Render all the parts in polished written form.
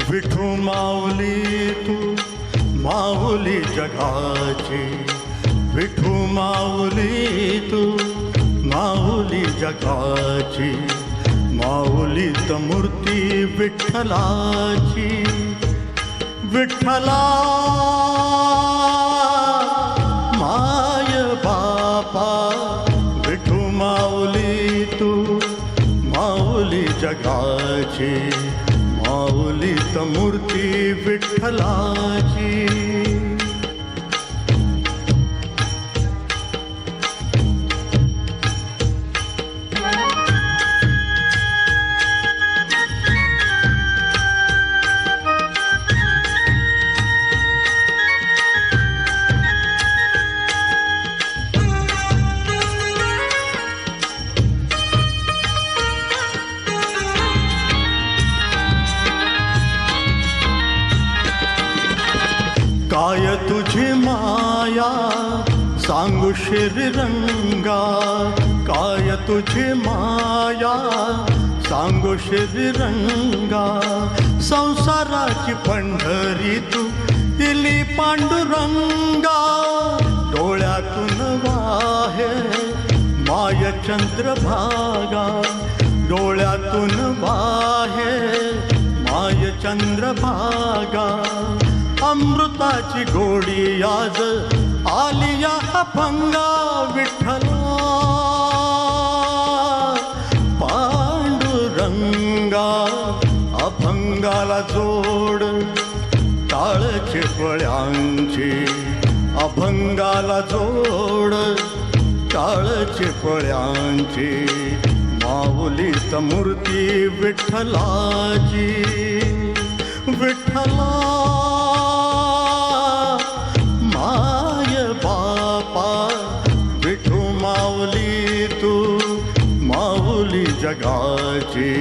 विठू माऊली तू माऊली जगाची, विठू माऊली तू माऊली जगाची, माऊलीत मूर्ती विठ्ठलाची. विठ्ठला माय बापा, विठू माऊली तू माऊली जगाची, माऊलीत मूर्ती विठ्ठलाची. काय तुझी माया सांगू श्रीरंगा, काय तुझी माया सांगू श्रीरंगा. संसाराची पंढरी तू दिली पांडुरंगा, डोळ्यातून वाहे माय चंद्रभागा, डोळ्यातून वाहे माय चंद्रभागा. अमृताची गोडी आज आली या अभंगा, विठ्ठला पांडुरंगा. अभंगाला जोड टाळचे फळ्यांची, अभंगाला जोड टाळचे फळ्यांची, माऊलीत मूर्ती विठ्ठलाची. विठ्ठला माय बापा, विठू माऊली तू माऊली जगाची,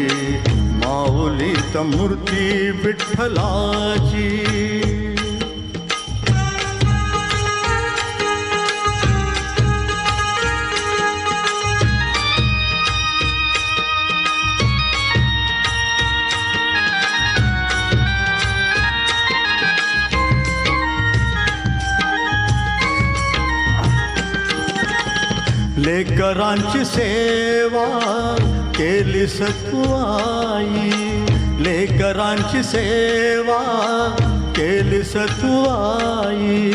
माऊलीत मूर्ती विठ्ठलाची. लेकरांची सेवा केलीस तू आई, लेकरांची सेवा केलीस तू आई.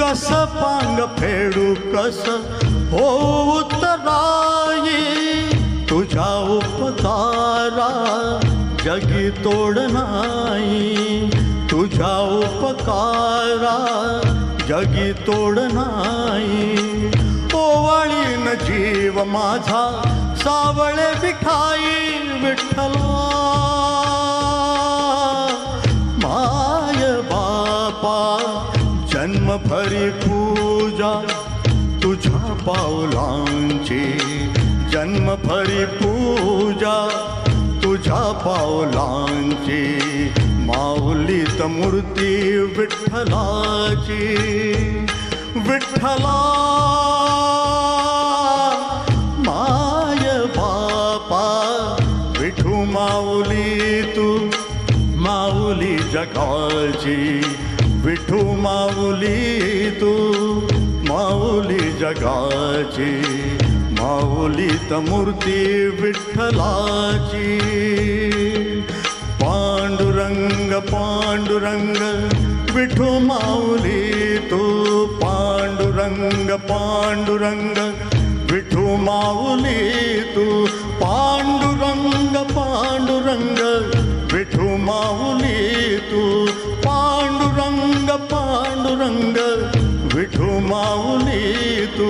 कस पांग फेडू कस हो उतराई, तुझ्या उपकारा जगी तोड नाही, तुझ्या उपकारा जगी तोड नाही. ओवाळीन जीव माझा सावळे विठाई, विठ्ठला माय बापा. जन्मभरी पूजा तुझ्या पावलांची, जन्मभरी पूजा तुझ्या पावलांची, माऊलीत मूर्ती विठ्ठलाची. विठ्ठला माय बापा, विठू माऊली तू माऊली जगाची, विठू माऊली तू माऊली जगाची, माऊलीत मूर्ती विठ्ठलाची. पांडुरंग पांडुरंग विठू माऊली तू, पांडुरंग पांडुरंग विठू माऊली तू, पांडुरंग पांडुरंग विठू माऊली तू, पांडुरंग पांडुरंग विठू माऊली तू.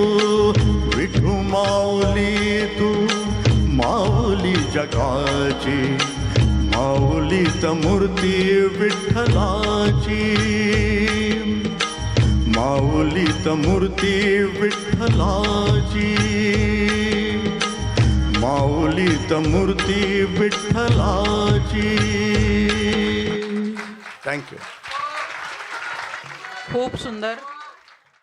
विठू माऊली तू माऊली जगाची, माऊलीत मूर्ती विठ्ठलाची, माऊलीत मूर्ती विठ्ठलाची, माऊलीत मूर्ती विठ्ठलाची. थँक्यू. खूप सुंदर.